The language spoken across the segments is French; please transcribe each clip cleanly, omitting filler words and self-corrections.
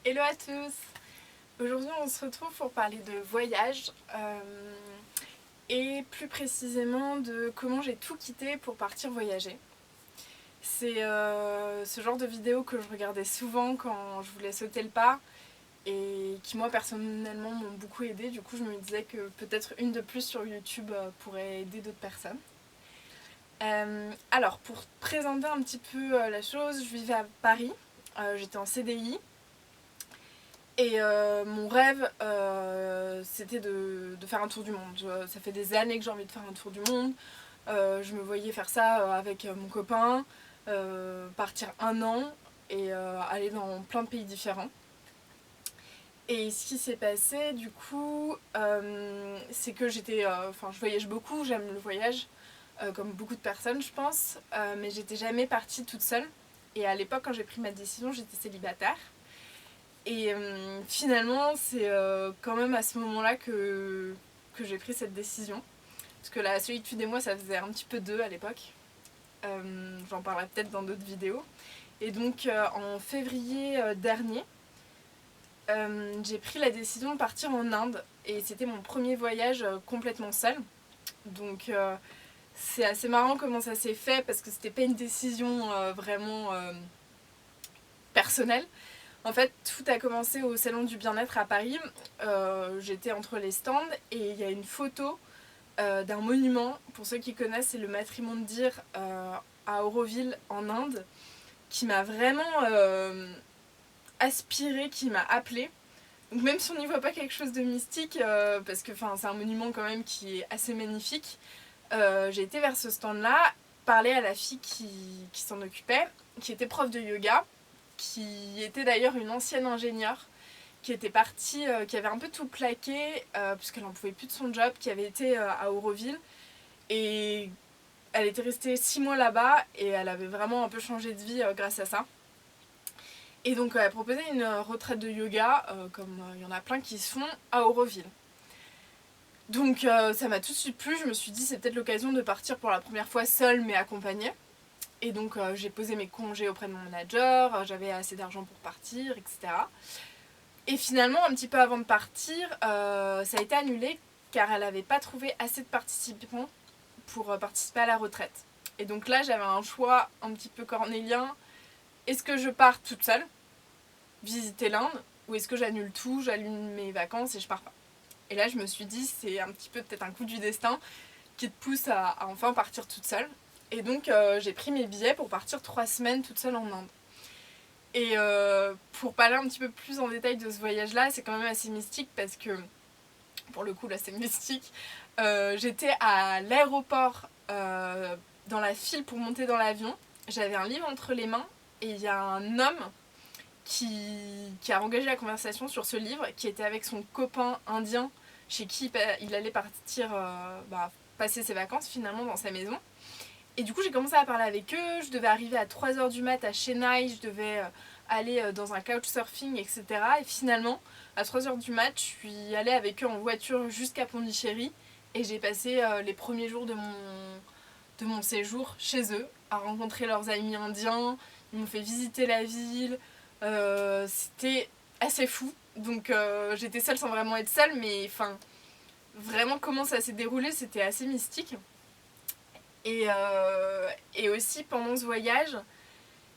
Hello à tous. Aujourd'hui on se retrouve pour parler de voyage et plus précisément de comment j'ai tout quitté pour partir voyager. C'est ce genre de vidéo que je regardais souvent quand je voulais sauter le pas et qui moi personnellement m'ont beaucoup aidé. Du coup je me disais que peut-être une de plus sur YouTube pourrait aider d'autres personnes. Alors pour présenter un petit peu la chose, je vivais à Paris, j'étais en CDI. Et mon rêve, c'était de faire un tour du monde. Ça fait des années que j'ai envie de faire un tour du monde. Je me voyais faire ça avec mon copain, partir 1 an et aller dans plein de pays différents. Et ce qui s'est passé, du coup, c'est que je voyage beaucoup, j'aime le voyage, comme beaucoup de personnes, je pense, mais j'étais jamais partie toute seule. Et à l'époque, quand j'ai pris ma décision, j'étais célibataire. Et finalement, c'est quand même à ce moment-là que j'ai pris cette décision. Parce que la solitude et moi, ça faisait un petit peu deux à l'époque. J'en parlerai peut-être dans d'autres vidéos. Et donc, en février dernier, j'ai pris la décision de partir en Inde. Et c'était mon premier voyage complètement seul. Donc, c'est assez marrant comment ça s'est fait, parce que c'était pas une décision vraiment personnelle. En fait, tout a commencé au salon du bien-être à Paris. J'étais entre les stands et il y a une photo d'un monument. Pour ceux qui connaissent, c'est le Matrimondir à Auroville en Inde, qui m'a vraiment aspirée, qui m'a appelée. Donc même si on n'y voit pas quelque chose de mystique, parce que c'est un monument quand même qui est assez magnifique, j'ai été vers ce stand-là, parler à la fille qui s'en occupait, qui était prof de yoga, qui était d'ailleurs une ancienne ingénieure, qui était partie, qui avait un peu tout plaqué, puisqu'elle n'en pouvait plus de son job, qui avait été à Auroville. Et elle était restée 6 mois là-bas, et elle avait vraiment un peu changé de vie grâce à ça. Et donc elle proposait une retraite de yoga, comme il y en a plein qui se font, à Auroville. Donc ça m'a tout de suite plu, je me suis dit c'est peut-être l'occasion de partir pour la première fois seule mais accompagnée. Et donc j'ai posé mes congés auprès de mon manager, j'avais assez d'argent pour partir, etc. Et finalement, un petit peu avant de partir, ça a été annulé car elle n'avait pas trouvé assez de participants pour participer à la retraite. Et donc là, j'avais un choix un petit peu cornélien. Est-ce que je pars toute seule, visiter l'Inde, ou est-ce que j'annule tout, j'annule mes vacances et je pars pas? Et là, je me suis dit, c'est un petit peu peut-être un coup du destin qui te pousse à enfin partir toute seule. Et donc, j'ai pris mes billets pour partir 3 semaines toute seule en Inde. Et pour parler un petit peu plus en détail de ce voyage-là, c'est quand même assez mystique parce que, pour le coup là c'est mystique, j'étais à l'aéroport dans la file pour monter dans l'avion, j'avais un livre entre les mains et il y a un homme qui a engagé la conversation sur ce livre, qui était avec son copain indien chez qui il allait partir passer ses vacances finalement dans sa maison. Et du coup, j'ai commencé à parler avec eux. Je devais arriver à 3h du mat à Chennai. Je devais aller dans un couchsurfing, etc. Et finalement, à 3h du mat, je suis allée avec eux en voiture jusqu'à Pondichéry. Et j'ai passé les premiers jours de mon séjour chez eux, à rencontrer leurs amis indiens. Ils m'ont fait visiter la ville. C'était assez fou. Donc j'étais seule sans vraiment être seule. Mais vraiment comment ça s'est déroulé, c'était assez mystique. Et aussi pendant ce voyage,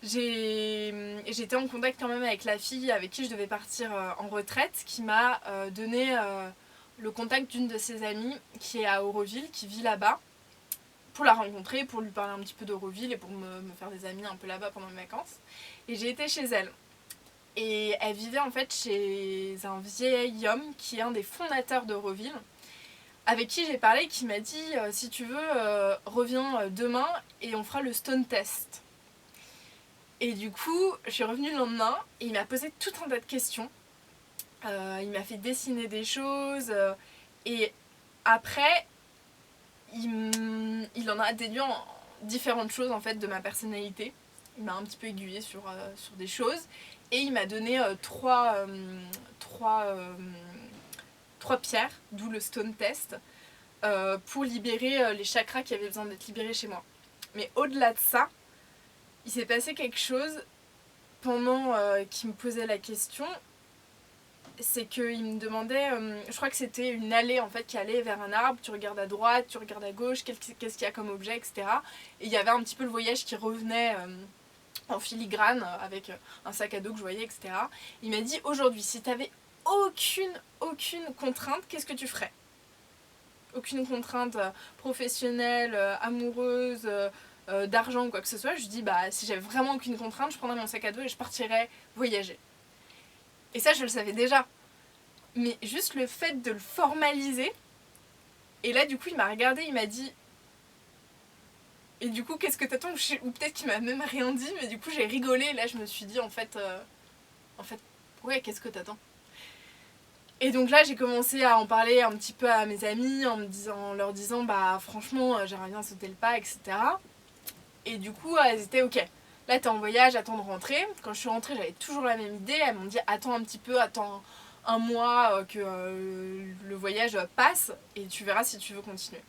j'étais en contact quand même avec la fille avec qui je devais partir en retraite, qui m'a donné le contact d'une de ses amies qui est à Auroville, qui vit là-bas, pour la rencontrer, pour lui parler un petit peu d'Auroville et pour me faire des amis un peu là-bas pendant mes vacances. Et j'ai été chez elle. Et elle vivait en fait chez un vieil homme qui est un des fondateurs d'Auroville, avec qui j'ai parlé, qui m'a dit si tu veux, reviens demain et on fera le stone test. Et du coup, je suis revenue le lendemain et il m'a posé tout un tas de questions. Il m'a fait dessiner des choses et après, il en a déduit différentes choses en fait de ma personnalité. Il m'a un petit peu aiguillée sur des choses et il m'a donné trois pierres, d'où le stone test, pour libérer les chakras qui avaient besoin d'être libérés chez moi. Mais au-delà de ça, il s'est passé quelque chose pendant qu'il me posait la question. c'est qu'il me demandait, je crois que c'était une allée en fait qui allait vers un arbre, tu regardes à droite, tu regardes à gauche, qu'est-ce qu'il y a comme objet, etc. Et il y avait un petit peu le voyage qui revenait en filigrane avec un sac à dos que je voyais, etc. Il m'a dit aujourd'hui, si tu avais aucune contrainte, qu'est-ce que tu ferais? Aucune contrainte professionnelle, amoureuse, d'argent ou quoi que ce soit. Je lui dis, bah si j'avais vraiment aucune contrainte, je prendrais mon sac à dos et je partirais voyager. Et ça, je le savais déjà. Mais juste le fait de le formaliser, et là, du coup, il m'a regardé, il m'a dit... Et du coup, qu'est-ce que t'attends? Ou peut-être qu'il m'a même rien dit, mais du coup, j'ai rigolé, et là, je me suis dit, en fait, ouais, qu'est-ce que t'attends? Et donc là, j'ai commencé à en parler un petit peu à mes amis, en leur disant, bah, franchement, j'aimerais bien sauter le pas, etc. Et du coup, elles étaient, ok, là, t'es en voyage, attends de rentrer. Quand je suis rentrée, j'avais toujours la même idée. Elles m'ont dit, attends un petit peu, attends un mois que le voyage passe et tu verras si tu veux continuer.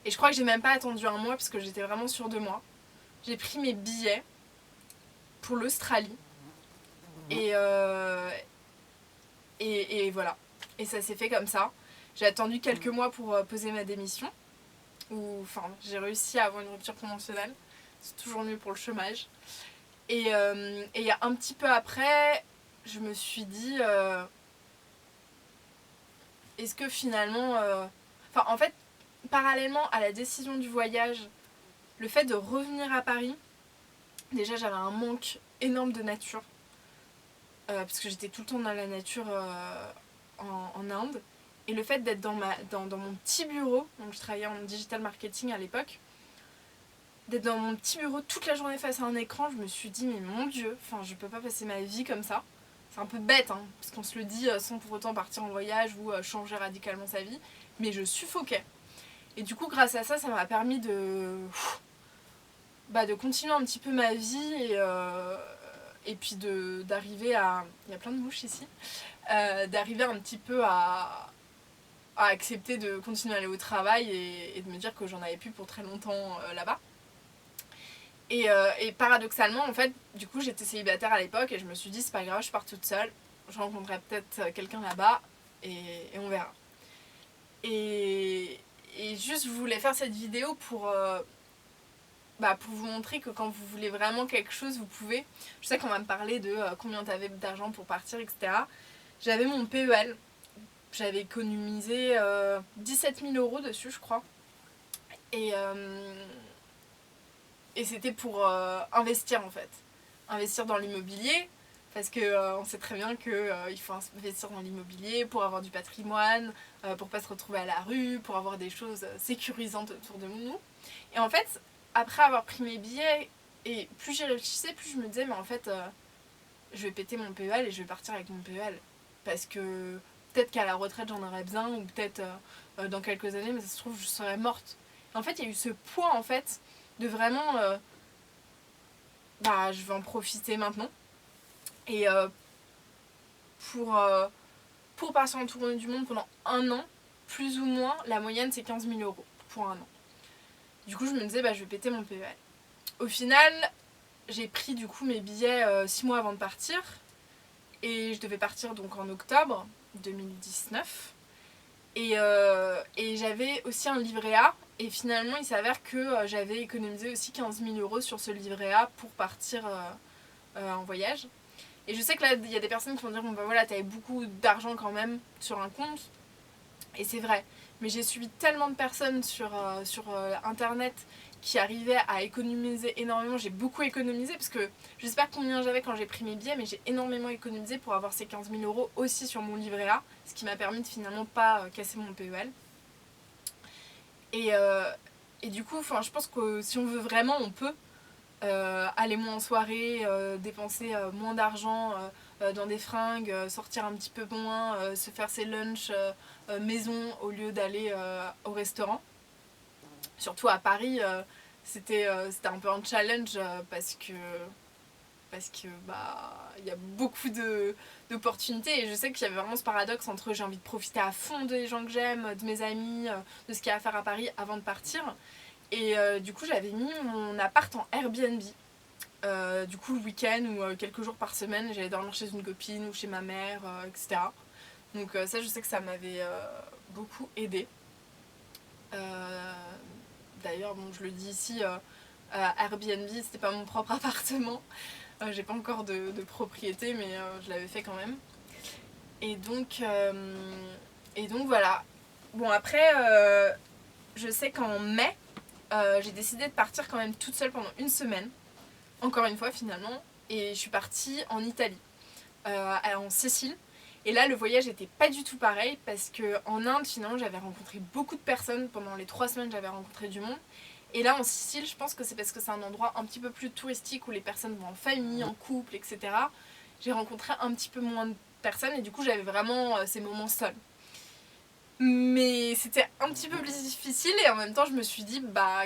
Et je crois que j'ai même pas attendu un mois parce que j'étais vraiment sûre de moi. J'ai pris mes billets pour l'Australie et voilà. Et ça s'est fait comme ça. J'ai attendu quelques mois pour poser ma démission. Enfin, j'ai réussi à avoir une rupture conventionnelle. C'est toujours mieux pour le chômage. Et un petit peu après, je me suis dit... est-ce que finalement... Enfin, en fait, parallèlement à la décision du voyage, le fait de revenir à Paris, déjà j'avais un manque énorme de nature. Parce que j'étais tout le temps dans la nature en Inde. Et le fait d'être dans mon petit bureau, donc je travaillais en digital marketing à l'époque, d'être dans mon petit bureau toute la journée face à un écran, je me suis dit, mais mon Dieu, je peux pas passer ma vie comme ça. C'est un peu bête, hein, parce qu'on se le dit sans pour autant partir en voyage ou changer radicalement sa vie, mais je suffoquais. Et du coup, grâce à ça, ça m'a permis de continuer un petit peu ma vie et puis d'arriver à... Il y a plein de mouches ici. D'arriver un petit peu à accepter de continuer à aller au travail et de me dire que j'en avais plus pour très longtemps là-bas. Et paradoxalement, en fait, du coup, j'étais célibataire à l'époque et je me suis dit, c'est pas grave, je pars toute seule. Je rencontrerai peut-être quelqu'un là-bas et on verra. Et juste, je voulais faire cette vidéo pour vous montrer que quand vous voulez vraiment quelque chose, vous pouvez. Je sais qu'on va me parler de combien t'avais d'argent pour partir, etc. J'avais mon PEL. J'avais économisé 17 000 € dessus, je crois. Et c'était pour investir en fait. Investir dans l'immobilier, parce qu'on sait très bien qu'il faut investir dans l'immobilier pour avoir du patrimoine, pour pas se retrouver à la rue, pour avoir des choses sécurisantes autour de nous. Et en fait, après avoir pris mes billets, et plus j'y réfléchissais, plus je me disais, mais en fait, je vais péter mon PEL et je vais partir avec mon PEL. Parce que peut-être qu'à la retraite j'en aurais besoin, ou peut-être dans quelques années, mais ça se trouve, je serais morte. Et en fait, il y a eu ce poids, en fait, de vraiment... je vais en profiter maintenant. Et pour partir en tournée du monde pendant un an, plus ou moins, la moyenne c'est 15 000 € pour un an. Du coup, je me disais, je vais péter mon PEL. Au final, j'ai pris du coup mes billets 6 mois avant de partir. Et je devais partir donc en octobre 2019. Et j'avais aussi un livret A. Et finalement, il s'avère que j'avais économisé aussi 15 000 € sur ce livret A pour partir en voyage. Et je sais que là, il y a des personnes qui vont dire, bon voilà, t'avais beaucoup d'argent quand même sur un compte. Et c'est vrai. Mais j'ai suivi tellement de personnes sur internet qui arrivaient à économiser énormément. J'ai beaucoup économisé parce que je sais pas combien j'avais quand j'ai pris mes billets, mais j'ai énormément économisé pour avoir ces 15 000 € aussi sur mon livret A, ce qui m'a permis de finalement pas casser mon PEL. Et du coup, je pense que si on veut vraiment, on peut aller moins en soirée, dépenser moins d'argent dans des fringues, sortir un petit peu moins, se faire ses lunchs maison au lieu d'aller au restaurant. Surtout à Paris, c'était un peu un challenge parce que il y a beaucoup d'opportunités et je sais qu'il y avait vraiment ce paradoxe entre j'ai envie de profiter à fond des gens que j'aime, de mes amis, de ce qu'il y a à faire à Paris avant de partir. Et du coup, j'avais mis mon appart en Airbnb Du coup, le week-end ou quelques jours par semaine, j'allais dormir chez une copine ou chez ma mère, etc. Donc ça, je sais que ça m'avait beaucoup aidé. D'ailleurs, bon, je le dis ici, Airbnb, c'était pas mon propre appartement. J'ai pas encore de propriété, mais je l'avais fait quand même. Et donc, voilà. Bon, après, je sais qu'en mai, j'ai décidé de partir quand même toute seule pendant une semaine. Encore une fois, finalement. Et je suis partie en Italie, en Sicile. Et là, le voyage n'était pas du tout pareil parce qu'en Inde, finalement, j'avais rencontré beaucoup de personnes. Pendant les 3 semaines, j'avais rencontré du monde. Et là, en Sicile, je pense que c'est parce que c'est un endroit un petit peu plus touristique où les personnes vont en famille, en couple, etc. J'ai rencontré un petit peu moins de personnes et du coup, j'avais vraiment ces moments seuls. Mais c'était un petit peu plus difficile et en même temps, je me suis dit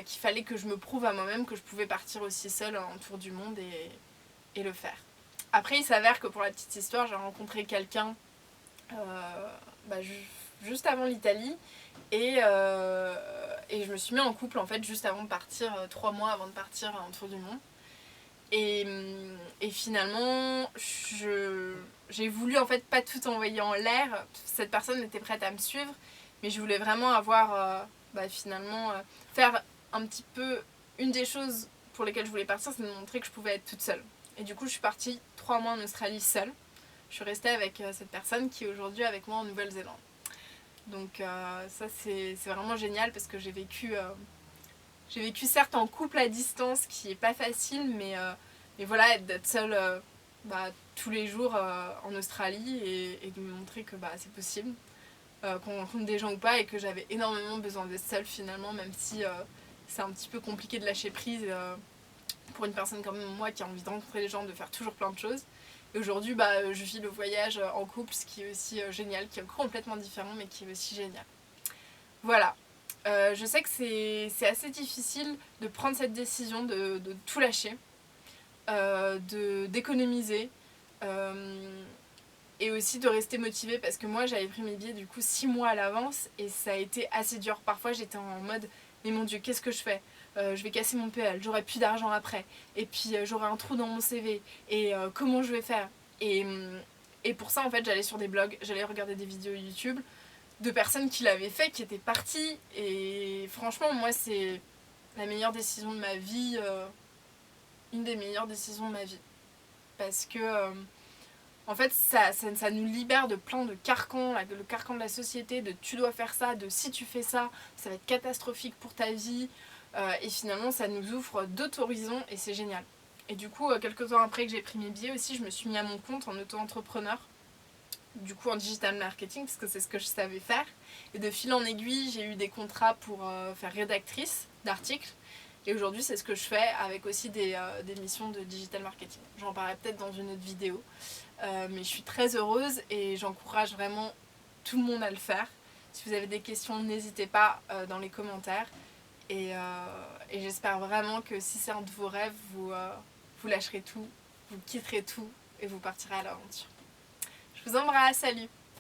qu'il fallait que je me prouve à moi-même que je pouvais partir aussi seule en tour du monde et le faire. Après, il s'avère que pour la petite histoire, j'ai rencontré quelqu'un juste avant l'Italie et je me suis mis en couple en fait juste avant de partir, 3 mois avant de partir en tour du monde. Et finalement, j'ai voulu en fait pas tout envoyer en l'air. Cette personne était prête à me suivre, mais je voulais vraiment avoir finalement faire un petit peu une des choses pour lesquelles je voulais partir, c'est de montrer que je pouvais être toute seule. Et du coup, je suis partie 3 mois en Australie seule. Je suis restée avec cette personne qui est aujourd'hui avec moi en Nouvelle-Zélande. Donc ça c'est vraiment génial parce que j'ai vécu certes en couple à distance qui est pas facile, mais voilà, d'être seule tous les jours en Australie et de me montrer que c'est possible, qu'on rencontre des gens ou pas, et que j'avais énormément besoin d'être seule finalement, même si c'est un petit peu compliqué de lâcher prise pour une personne comme moi qui a envie de rencontrer les gens, de faire toujours plein de choses. Et aujourd'hui, je vis le voyage en couple, ce qui est aussi génial, qui est complètement différent, mais qui est aussi génial. Voilà. Je sais que c'est assez difficile de prendre cette décision de tout lâcher, d'économiser et aussi de rester motivée parce que moi j'avais pris mes billets du coup 6 mois à l'avance et ça a été assez dur. Parfois j'étais en mode mais mon Dieu, qu'est-ce que je fais ? Je vais casser mon PL, j'aurai plus d'argent après et puis j'aurai un trou dans mon CV et comment je vais faire ? Et pour ça en fait j'allais sur des blogs, j'allais regarder des vidéos YouTube de personnes qui l'avaient fait, qui étaient parties. Et franchement, moi, c'est la meilleure décision de ma vie. Une des meilleures décisions de ma vie. Parce que, en fait, ça nous libère de plein de carcans. Le carcan de la société, de tu dois faire ça, de si tu fais ça, ça va être catastrophique pour ta vie. Et finalement, ça nous ouvre d'autres horizons et c'est génial. Et du coup, quelques temps après que j'ai pris mes billets aussi, je me suis mis à mon compte en auto-entrepreneur. Du coup en digital marketing parce que c'est ce que je savais faire et de fil en aiguille j'ai eu des contrats pour faire rédactrice d'articles et aujourd'hui c'est ce que je fais avec aussi des missions de digital marketing. J'en parlerai peut-être dans une autre vidéo mais je suis très heureuse et j'encourage vraiment tout le monde à le faire. Si vous avez des questions n'hésitez pas dans les commentaires et j'espère vraiment que si c'est un de vos rêves vous lâcherez tout, vous quitterez tout et vous partirez à l'aventure. Je vous embrasse, salut!